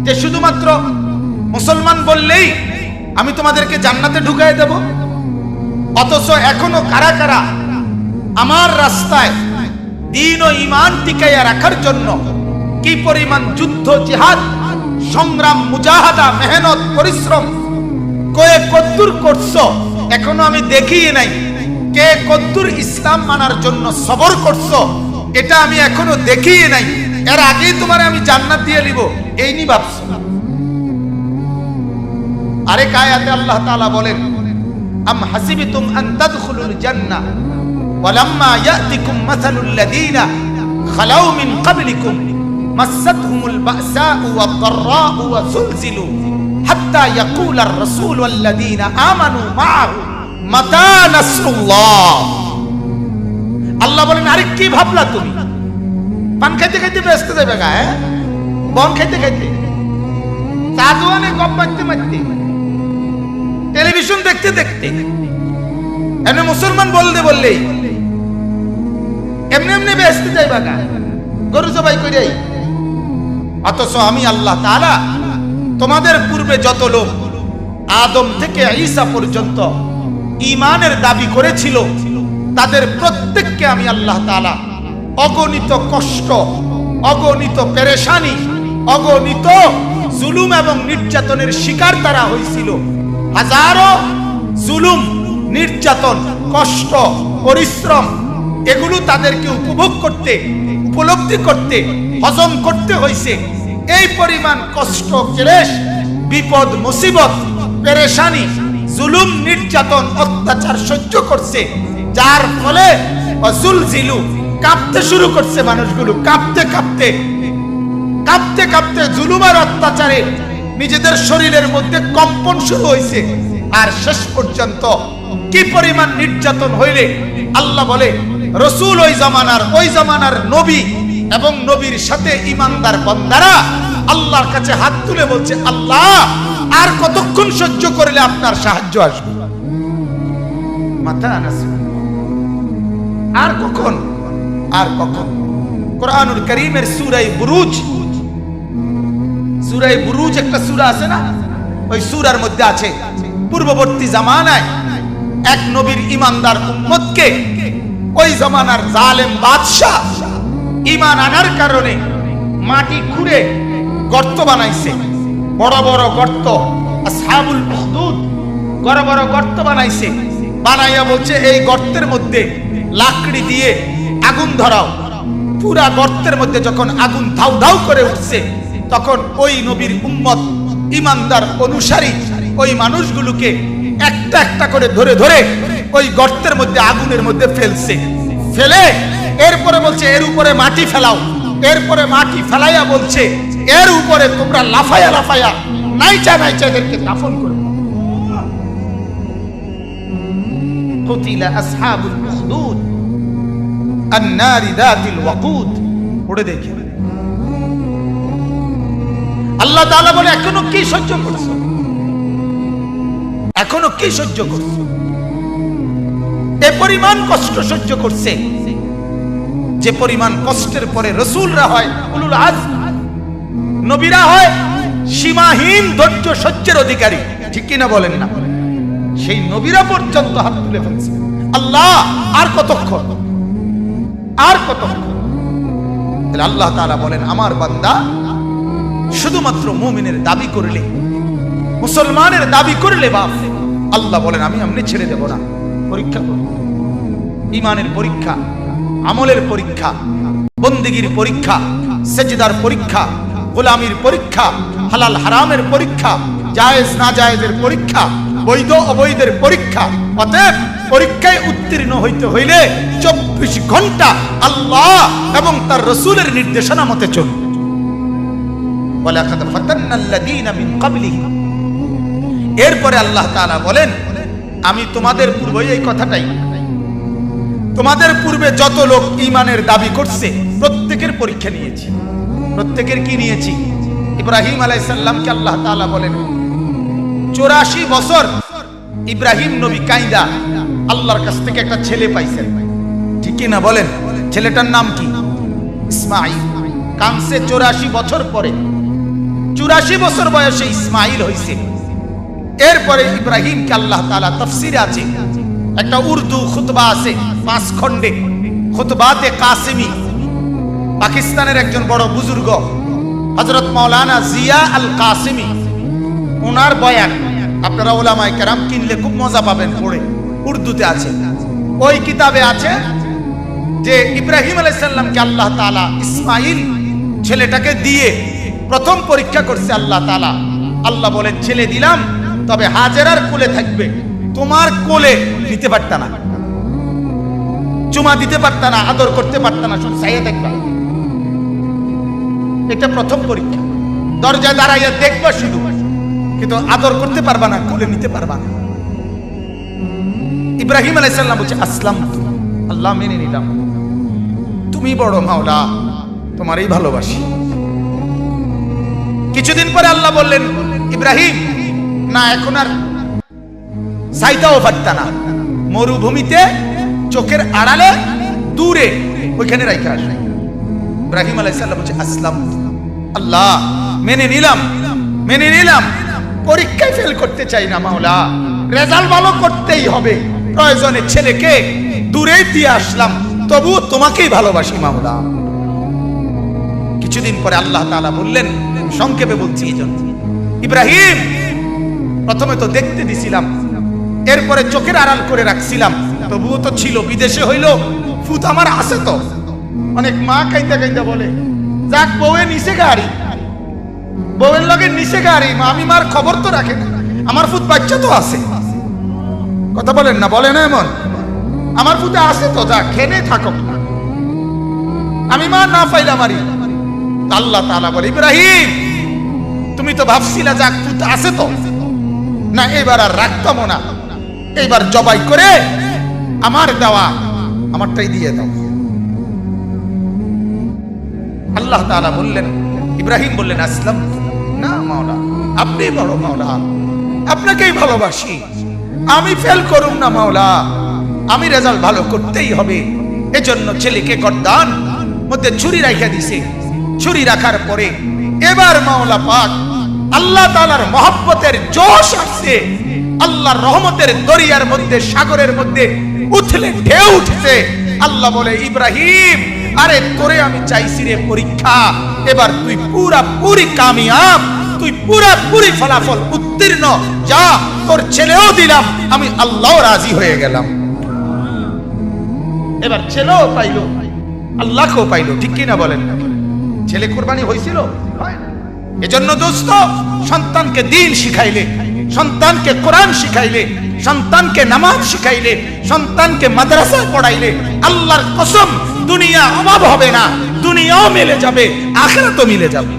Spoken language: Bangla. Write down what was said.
যে শুধুমাত্র মুসলমান বললেই আমি তোমাদেরকে জান্নাতে ঢুকাই দেব? অথচ এখনো কারা কারা আমার রাস্তায় দ্বীন ও ঈমান টিকাইয়া রাখার জন্য কি পরিমাণ যুদ্ধ, জিহাদ, সংগ্রাম, মুজাহাদা, মেহনত, পরিশ্রম কয়ে কদ্দুর করছো, এখনো আমি দেখিই নাই। কে কদ্দুর ইসলাম মানার জন্য সবর করছো, এটা আমি এখনো দেখিই নাই। এর আগেই তোমার আমি জান্নাত দিয়ে নিব, এই নি ভাবছো। আরেক আয়াতে আল্লাহ তাআলা বলেন, আম হাসিবতুম আন তাদখুলুল জান্নাহ ওয়ালাম্মা ইয়াতিকুম মাসালুল লাযীনা খালাউ মিন ক্বাবলিকুম মাসাতহুমুল বাসাউ ওয়াদ-দাররাউ ওয়া যুলজিলু হাত্তা ইয়াকুলার রাসূলু ওয়াল্লাযীনা আমানু মাআহু মাতা নাসরুল্লাহ। আল্লাহ বলেন, আরে কি ভাবলা তুমি? পান খাইতে খাইতে ব্যস্ত যাবে গা, বন খাইতে খাইতে, চা দোয়ানে গপ মারতে মারতে, টেলিভিশন দেখতে দেখতে, এমনি মুসলমান বললেই এমনি এমনি ব্যস্ত যাইবা গা, গরু জবাই কইরাই। অথচ আমি আল্লাহ তাআলা তোমাদের পূর্বে যত লোক আদম থেকে ঈসা পর্যন্ত ঈমানের দাবি করেছিল, তাদের প্রত্যেককে আমি আল্লাহ তাআলা অগণিত কষ্ট, অগণিত পেরেশানি, অগণিত জুলুম এবং নির্যাতনের শিকার তারা হয়েছিল। হাজারো জুলুম, নির্যাতন, কষ্ট, পরিশ্রম এগুলো তাদেরকে উপভোগ করতে, উপলব্ধি করতে, হজম করতে হয়েছে। এই পরিমাণ কষ্ট, ক্লেশ, বিপদ, মুসিবত, পেরেশানি, জুলুম, নির্যাতন, অত্যাচার সহ্য করছে, যার ফলে যুলজিলু কাঁপতে শুরু করছে। মানুষগুলো কাঁপতে কাঁপতে কাঁপতে কাঁপতে জুলুম আর অত্যাচারে নিজেদের শরীরের মধ্যে কম্পন শুরু হয়েছে। আর শেষ পর্যন্ত কি পরিমাণ নির্যাতন হইলে আল্লাহ বলে, রসুল ওই জামানার নবী এবং নবীর সাথে ঈমানদার বান্দারা আল্লাহর কাছে হাত তুলে বলছে, আল্লাহ আর কতক্ষণ সহ্য করলে আপনার সাহায্য আসবে? মাতা নাসরুল্লাহ, আর কখন, আর কখন? কোরআনুল কারীমের সূরা বুরুজ একটা সূরা আছে না, ওই সূরার মধ্যে আছে পূর্ববর্তী জামানায় এক নবীর ঈমানদার উম্মতকে ওই জামানার জালেম বাদশা ঈমান আনার কারণে মাটি খুঁড়ে গর্ত বানাইছে, বড় বড় গর্ত, আসহাবুল উখদুদ বড় বড় গর্ত বানাইছে। বানাইয়া বলছে, এই গর্তের মধ্যে লাকড়ি দিয়ে আগুন ধরাও। পুরা গর্তের মধ্যে যখন আগুন ধাউ ধাউ করে উঠছে, তখন ওই নবীর উম্মত, ঈমানদার অনুসারী ওই মানুষগুলোকে একটা একটা করে ধরে ধরে ওই গর্তের মধ্যে, আগুনের মধ্যে ফেলছে। ফেলে এরপরে বলছে, এর উপরে মাটি ফেলাও। এরপরে মাটি ফেলাইয়া বলছে, এর উপরে তোমরা লাফায়া লাফায়া নাইচা নাইচা এদেরকে দাফন করো। কুতিলা আসহাবুল উখদুদ আন-নারি যাতিল ওয়াকুদ। পড়ে দেখি আল্লাহ তাআলা বলে, এখনো কি সহ্য করছো? এখনো কি সহ্য করছো? এ পরিমাণ কষ্ট সহ্য করছে, যে পরিমাণ কষ্টের পরে রাসূলরা হয় উলুল আজম, নবীরা হয় সীমাহীন ধৈর্য সহ্যের অধিকারী। ঠিক কিনা বলেন না? সেই নবীরা পর্যন্ত হাত তুলে ফেলছে, আল্লাহ আর কতক্ষণ, আর কতক্ষণ? আল্লাহ তাআলা বলেন, আমার বান্দা শুধুমাত্র মুমিনের দাবি করলে, মুসলমানের দাবি করলে বাপ, আল্লাহ বলেন আমি এমনি ছেড়ে দেব না। পরীক্ষা করব, ঈমানের পরীক্ষা, আমলের পরীক্ষা, বন্দেগীর পরীক্ষা, সেজদার পরীক্ষা, গোলামির পরীক্ষা, হালাল হারামের পরীক্ষা, জায়েজ না জায়েজের পরীক্ষা, বৈধ অবৈধের পরীক্ষা। অতএব পরীক্ষায় উত্তীর্ণ হইতে হইলে 24 ঘন্টা আল্লাহ এবং তার রাসূলের নির্দেশনা মতে চলবে। ওয়ালাকাদ ফাতান্নাল্লাযীনা মিন ক্বাবলিহিম। এরপরে আল্লাহ তাআলা বলেন, আমি তোমাদের পূর্বে, এই কথাটাই, তোমাদের পূর্বে যত লোক ঈমানের দাবি করছে প্রত্যেকের পরীক্ষা নিয়েছি। প্রত্যেকের কি নিয়েছি? ইব্রাহিম আলাইহিস সালামকে আল্লাহ তাআলা বলেন, 84 বছর ইব্রাহিম নবী কাইন্দা আল্লাহর কাছ থেকে একটা ছেলে পাইছেন। ঠিক কি না বলেন? ছেলেটার নাম কি? ইসমাঈল। কানসে 84 বছর পরে 84 বছর বয়সে ইসমাইল হয়েছে। এরপরে ইব্রাহিমকে আল্লাহ তাআলা তাফসিরে আছে একটা উর্দু খুতবা আছে 5 খণ্ডে, খুতবাতে কাসিমি, পাকিস্তানের একজন বড় বুজুর্গ হযরত মাওলানা জিয়া আল কাসিমি, ওনার বয়ান আপনারা উলামায়ে কেরাম কিনলে খুব মজা পাবেন পড়ে, উর্দুতে আছে। ওই কিতাবে আছে যে ইব্রাহিম আলাইহিস সালামকে আল্লাহ তাআলা ইসমাইল ছেলেটাকে দিয়ে প্রথম পরীক্ষা করছে আল্লাহ তাআলা। আল্লাহ বলেন ছেলে দিলাম, তবে হাজেরার কোলে থাকবে, তোমার কোলে নিতে পারতা না, চুমা দিতে পারতা না, আদর করতে পারতা না, শুধু চাইয়া দেখবা। এটা প্রথম পরীক্ষা। দরজায় দাঁড়াইয়া দেখবা শুধু, কিন্তু আদর করতে পারবা না, কোলে নিতে পারবা না। ইব্রাহিম আলাইহিস সালাম বলছে আসলাম, আল্লাহ মেনে নিলাম, তুমি বড় মাওলা, তোমারই ভালোবাসি। কিছুদিন পরে আল্লাহ বললেন ইব্রাহিম না, এখন আর চাইতেও পারতা না, মরুভূমিতে চোখের আড়ালে দূরে ওইখানে রাইখা আসে। ইব্রাহিম আলাইহিস সালাম বলছে আসলাম, আল্লাহ মেনে নিলাম, মেনে নিলাম, পরীক্ষায় ফেল করতে চাই না মাওলা, রেজাল্ট ভালো করতেই হবে, প্রয়োজনে ছেলেকে দূরে দিয়ে আসলাম, তবু তোমাকেই ভালোবাসি মাওলা। কিছুদিন পরে আল্লাহ তাআলা বললেন, সংক্ষেপে বলছি এইজন্য, ইব্রাহিম প্রথমে তো দেখতে দিছিলাম, এরপরে চোখের আড়াল করে রাখছিলাম, তবুও তো ছিল, বিদেশে হইলো ফুত আমার আছে তো। অনেক মা কাইতে কাইতে বলে যাক বউয়ের নিচে গাড়ি, বউয়ের লগে নিচে গাড়ি, আমি মার খবর তো রাখে না, আমার ফুত বাচ্চা তো আছে। কথা বলেন না, বলে না এমন, আমার ফুতে আছে তো, যা খেনে থাকো, আমি মা না পাইলা মারি। আল্লাহ তাআলা বলে ইব্রাহিম তুমি তো ভাবছিলা যাক ফুত আছে তো, না এবার আর রাখতাম না, এইবার জবাই করে আমার দেওয়া আমারটাই দিয়ে দাও। আল্লাহ তাআলা বললেন, ইব্রাহিম বললেন আসলাম, না মাওলা আপনি বড় মাওলা, আপনাকেই ভালোবাসি, আমি ফেল করুম না মাওলা, আমি রেজাল্ট ভালো করতেই হবে। এজন্য ছেলেকে গর্দান মধ্যে ছুরি রাখা দিছে। ছুরি রাখার পরে এবার মাওলা পাক আল্লাহ তাআলার মহব্বতের জোশ আসছে, আল্লাহর রহমতের দরিয়ার মধ্যে, সাগরের মধ্যে উথলে ঢেউ উঠছে। আল্লাহ বলে ইব্রাহিম আরে তোরে আমি চাইছি রে পরীক্ষা, এবার তুই পুরাপুরি কামিয়াব, তুই পুরাপুরি ফলাফল উত্তীর্ণ, যা তোর ছেলেও দিলাম, আমি আল্লাহ রাজি হয়ে গেলাম। এবার ছেলেও পাইলো, আল্লাহকেও পাইলো, ঠিক কিনা বলেন? ছেলে কুরবানি হয়েছিল। এজন্য দোস্ত, সন্তানকে দ্বীন শিখাইলে, সন্তানকে কোরআন শিখাইলে, সন্তানকে নামাজ শিখাইলে, সন্তানকে মাদ্রাসায় পড়াইলে, আল্লাহর কসম দুনিয়া অভাব হবে না, দুনিয়াও মিলে যাবে, আখিরাতও মিলে যাবে।